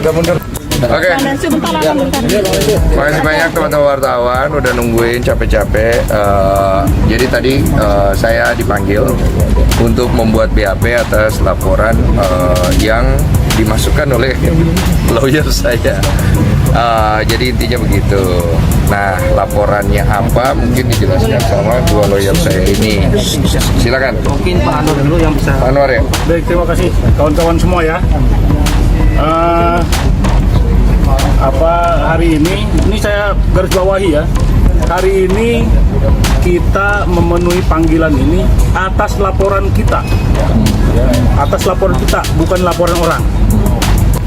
agak mundur. Oke. Terima kasih banyak teman-teman wartawan udah nungguin capek-capek. Jadi tadi saya dipanggil untuk membuat BAP atas laporan yang dimasukkan oleh lawyer saya. Jadi intinya begitu. Nah, laporannya apa mungkin dijelaskan sama dua lawyer saya ini. Silakan. Mungkin Pak Anwar dulu yang bisa. Pak Anwar ya. Baik, terima kasih kawan-kawan semua ya. Hari ini saya garis bawahi ya. Hari ini kita memenuhi panggilan ini atas laporan kita. Ya, atas laporan kita, bukan laporan orang.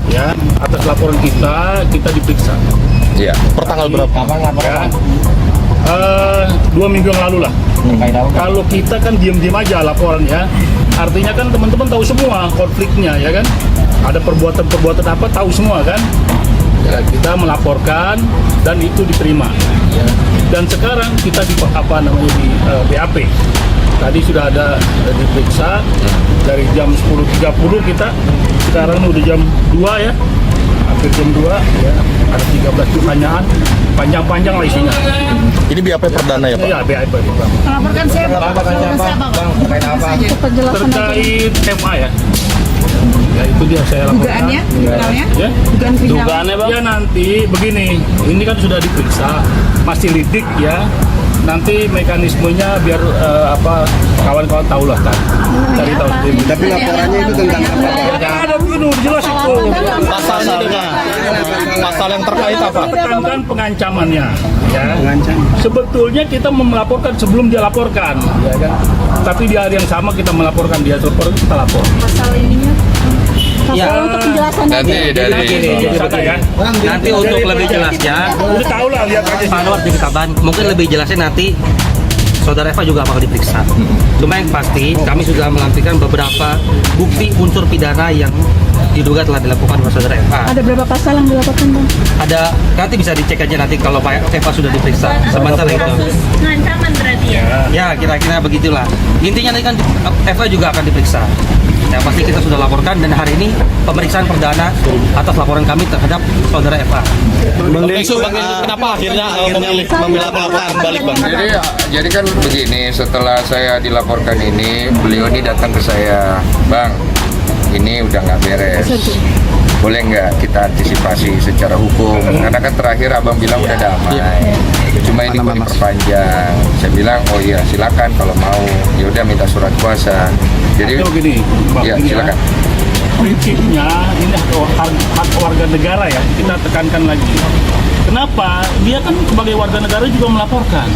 Ya, atas laporan kita diperiksa. Iya. Per tanggal berapa? Ya, 2 minggu yang lalu lah. Kalau kita kan diem-diem aja laporan ya. Artinya kan teman-teman tahu semua konfliknya ya kan. Ada perbuatan-perbuatan apa tahu semua kan. Ya, kita melaporkan dan itu diterima. Ya. Dan sekarang kita di BAP. Tadi sudah ada diperiksa dari jam 10.30 kita. Sekarang udah jam 2 ya. Hampir jam 2 ya. Ada 13 pertanyaan. Panjang-panjang lah isinya. Ini BAP perdana ya Pak? Iya, BAP. Melaporkan siapa? Terkait MA ya. Ya itu dia saya laporkan. Dugaannya? Ya. Dugaan kriminal. Dugaannya Bang. Ya nanti begini, ini kan sudah diperiksa, masih lidik ya. Nanti mekanismenya biar kawan-kawan tahu lah kan. Cari tahu sendiri. Tapi laporannya itu tentang apa? Ya ada begini, jelas itu. Pasalnya dengan pasal yang terkait apa? Tekankan pengancamannya. Ya. Sebetulnya kita melaporkan sebelum dia laporkan, ya kan. Tapi di hari yang sama kita melaporkan dia telepon, kita lapor. Pasal ininya. Ya. Untuk penjelasan Nanti Nanti untuk lebih jelasnya, udah tahu lah, lihat aja. Pak Anwar jadi kaban. Mungkin lebih jelasnya nanti Saudara Eva juga bakal diperiksa. Cuma yang pasti kami sudah melampirkan beberapa bukti unsur pidana yang diduga telah dilakukan oleh Saudara Eva. Ada berapa pasal yang dilaporkan Bang? Ada, nanti bisa dicek aja nanti kalau Pak Eva sudah diperiksa. Sementara itu. Pengancaman berarti ya? Ya kira-kira begitulah. Intinya nanti kan Eva juga akan diperiksa. Yang pasti kita sudah laporkan dan hari ini pemeriksaan perdana atas laporan kami terhadap Saudara Eva. Bang Densu, kenapa akhirnya memilih melaporkan balik Bang? Jadi kan begini, setelah saya dilaporkan ini, beliau ini datang ke saya, Bang, ini udah nggak beres. Boleh nggak kita antisipasi secara hukum? Karena kan terakhir abang bilang udah damai. Cuma ini mau diperpanjang. Saya bilang, oh iya silakan kalau mau. Ya udah minta surat kuasa. Jadi begini, Bang, ya silakan. Prinsipnya ini hak warga negara ya, kita tekankan lagi. Kenapa? Dia kan sebagai warga negara juga melaporkan.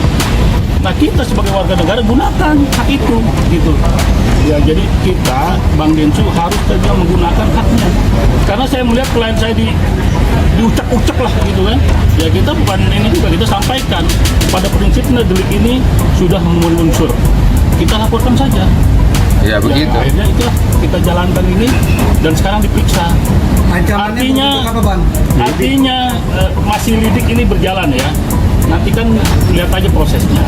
Nah kita sebagai warga negara gunakan hak itu, gitu. Ya jadi kita, Bang Densu harus saja menggunakan haknya. Karena saya melihat klien saya diucap-ucap lah gitu kan. Ya kita bukan ini juga, kita sampaikan pada prinsipnya delik ini sudah memenuhi unsur. Kita laporkan saja. Ya begitu. Akhirnya itu kita jalankan ini dan sekarang diperiksa. Artinya masih lidik ini berjalan ya. Nanti kan lihat aja prosesnya.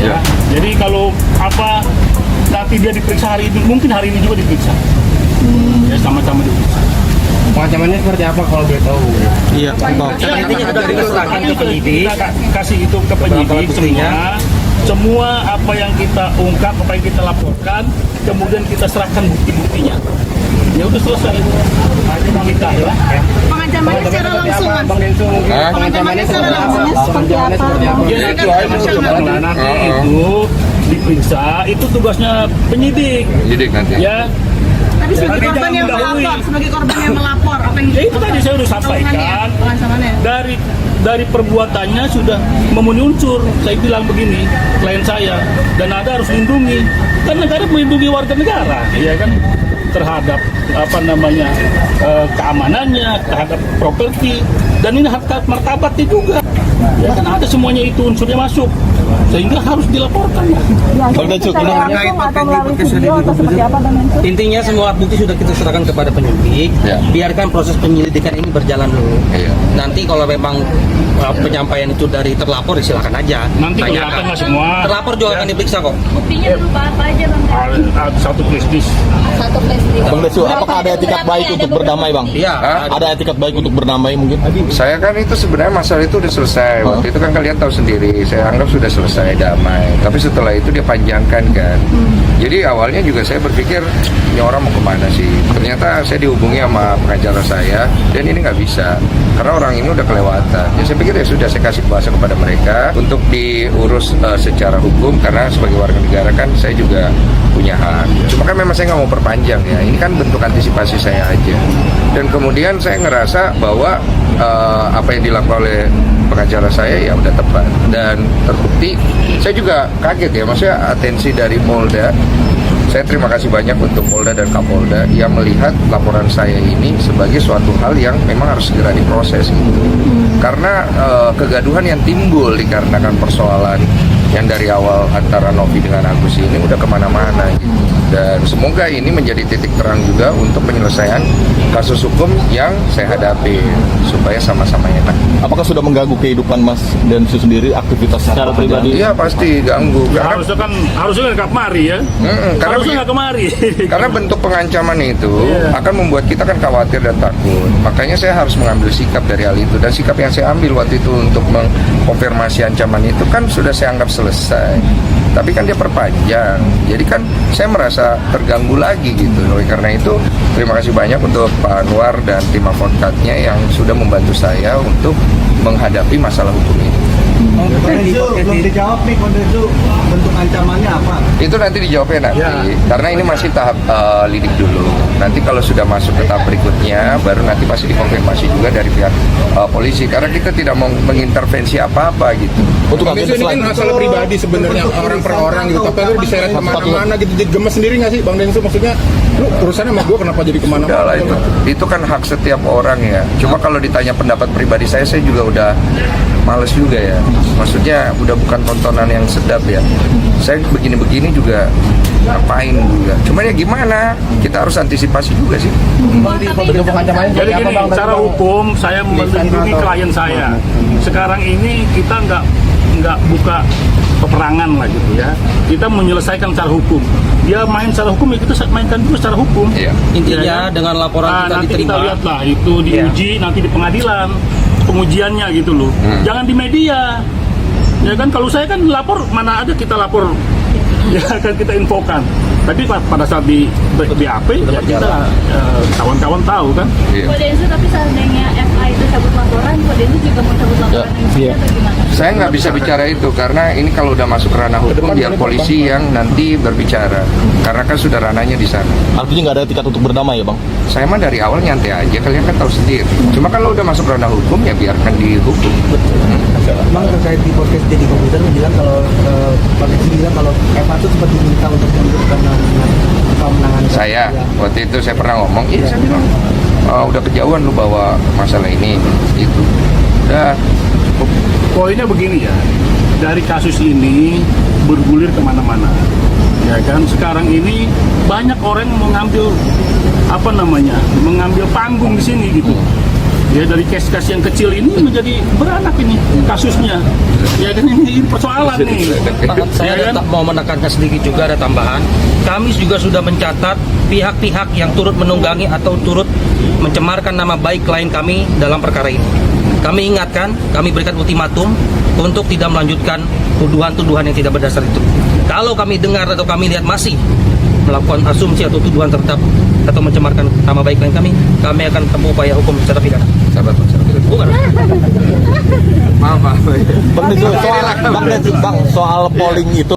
Ya. Jadi kalau nanti dia diperiksa hari ini, mungkin hari ini juga diperiksa. Ya sama-sama diperiksa. Pengancamannya seperti apa kalau boleh tahu? Iya, Bang. Intinya sudah diserahkan ke penyidik. Kita kasih itu ke penyidik semua apa yang kita ungkap, apa yang kita laporkan, kemudian kita serahkan bukti-buktinya. Ya udah selesai. Kita ya. Pengancamannya secara langsung Mas? Pengancamannya secara langsung seperti apa? Ya itu aja nanti itu diperiksa, itu tugasnya penyidik. Penyidik nanti. Ya. Tapi sebagai korban yang melapor, apa yang Ya itu tadi saya sudah sampaikan. Pengancamannya. Dari perbuatannya sudah memenuhi unsur. Saya bilang begini, klien saya, dan ada harus lindungi. Kan negara melindungi warga negara, ya kan, terhadap keamanannya, terhadap properti, dan ini hak martabatnya juga. Ya kan ada semuanya itu unsurnya masuk, sehingga harus dilaporkan. Bang Densu, atau melalui video atau seperti apa Bang Densu? Intinya semua alat bukti sudah kita serahkan kepada penyidik. Ya. Biarkan proses penyelidikan ini berjalan dulu. Iya. Nanti kalau memang penyampaian itu dari terlapor, silakan aja. Nanti kelihatan lah semua. Terlapor juga akan diperiksa kok. Buktinya berupa apa aja Bang? Ada satu flash disk. Satu plastik. Bang Densu, apakah ada etikat baik untuk berdamai, Bang? Iya. Ada etikat baik untuk berdamai mungkin? Saya kan itu sebenarnya masalah itu udah selesai. Waktu itu kan kalian tahu sendiri, saya anggap sudah selesai damai. Tapi setelah itu dia panjangkan kan. Jadi awalnya juga saya berpikir ini orang mau kemana sih? Ternyata saya dihubungi sama pengacara saya dan ini nggak bisa karena orang ini udah kelewatan. Ya saya pikir ya sudah, saya kasih kuasa kepada mereka untuk diurus secara hukum karena sebagai warga negara kan saya juga punya hak. Cuma kan memang saya nggak mau perpanjang ya. Ini kan bentuk antisipasi saya aja. Dan kemudian saya ngerasa bahwa apa yang dilakukan oleh pengacara saya ya udah tepat dan terbukti. Saya juga kaget ya, maksudnya atensi dari Polda. Saya terima kasih banyak untuk Polda dan Kapolda yang melihat laporan saya ini sebagai suatu hal yang memang harus segera diproses gitu. Karena kegaduhan yang timbul dikarenakan persoalan yang dari awal antara Novi dengan Agus ini udah kemana-mana gitu. Dan semoga ini menjadi titik terang juga untuk penyelesaian kasus hukum yang saya hadapi supaya sama-sama enak. Apakah sudah mengganggu kehidupan Mas Densu sendiri, aktivitas secara pribadi? Iya pasti ganggu. Ya, Karena harusnya nggak kemari ya. karena Harusnya nggak kemari. Karena bentuk pengancaman itu Iya. akan membuat kita kan khawatir dan takut. Makanya saya harus mengambil sikap dari hal itu. Dan sikap yang saya ambil waktu itu untuk mengkonfirmasi ancaman itu kan sudah saya anggap selesai. Tapi kan dia perpanjang. Jadi kan saya merasa terganggu lagi gitu. Oleh karena itu terima kasih banyak untuk Pak Anwar dan tim advokatnya yang sudah membantu saya untuk menghadapi masalah hukum ini. Belum dijawab nih kondisi bentuk ancamannya apa? Itu nanti dijawabnya nanti, karena ini masih tahap lidik dulu. Nanti kalau sudah masuk ke tahap berikutnya, baru nanti pasti dikonfirmasi juga dari pihak polisi. Karena kita tidak mau mengintervensi apa-apa gitu. Untuk Bang Densu, ini kan masalah pribadi sebenarnya orang per orang gitu, tapi lu diseret kemana-mana gitu, jadi gemes sendiri nggak sih Bang Densu? Maksudnya lu urusannya sama gue kenapa jadi Udah lah kemana-mana? itu kan hak setiap orang ya. Cuma kalau ditanya pendapat pribadi saya juga udah males juga ya. Maksudnya udah bukan tontonan yang sedap ya. Saya begini-begini juga ngapain juga. Cuman ya gimana? Kita harus antisipasi juga sih. Jadi gini, cara hukum saya melindungi klien saya. Sekarang ini kita nggak buka peperangan lah gitu ya. Kita menyelesaikan secara hukum. Dia main secara hukum, ya kita mainkan juga secara hukum. Iya. Intinya dengan laporan kita nanti diterima. kita lihat lah itu diuji nanti di pengadilan pengujiannya gitu loh. Jangan di media. Ya kan kalau saya kan lapor mana ada kita lapor ya kan kita infokan. Tapi pada saat di BAP ya kita kawan-kawan tahu kan. Iya. Pak Densu, tapi seandainya FA itu cabut laporan, Pak Densu juga mau cabut laporan ini atau gimana? Saya nggak bisa bicara itu karena ini kalau udah masuk ranah hukum biar polisi yang nanti berbicara. Karena kan sudah ranahnya di sana. Artinya nggak ada etikat untuk berdamai ya Bang? Saya mah dari awal nyantai aja, kalian kan tahu sendiri. Cuma kalau udah masuk ranah hukum ya biarkan dihukum. Bang, terkait di podcast jadi komputer bilang kalau Pak Densu bilang kalau Eva itu seperti diminta untuk mundurkan menangani Saya waktu itu saya pernah ngomong, iya saya bilang udah kejauhan lu bawa masalah ini gitu. Udah cukup. Poinnya begini ya, dari kasus ini bergulir kemana-mana. Ya kan sekarang ini banyak orang yang mengambil mengambil panggung di sini gitu. Ya dari kes-kes yang kecil ini menjadi beranak ini kasusnya. Ya kan ini persoalan nih. Saya Ya kan? tetap mau menekankan sedikit juga ada tambahan. Kami juga sudah mencatat pihak-pihak yang turut menunggangi atau turut mencemarkan nama baik klien kami dalam perkara ini. Kami ingatkan, kami berikan ultimatum untuk tidak melanjutkan tuduhan-tuduhan yang tidak berdasar itu. Kalau kami dengar atau kami lihat masih melakukan asumsi atau tuduhan terhadap atau mencemarkan nama baik klien kami akan tempuh upaya hukum secara pidana. Sahabat. Bukan. Maaf. Bang Densu, soal polling itu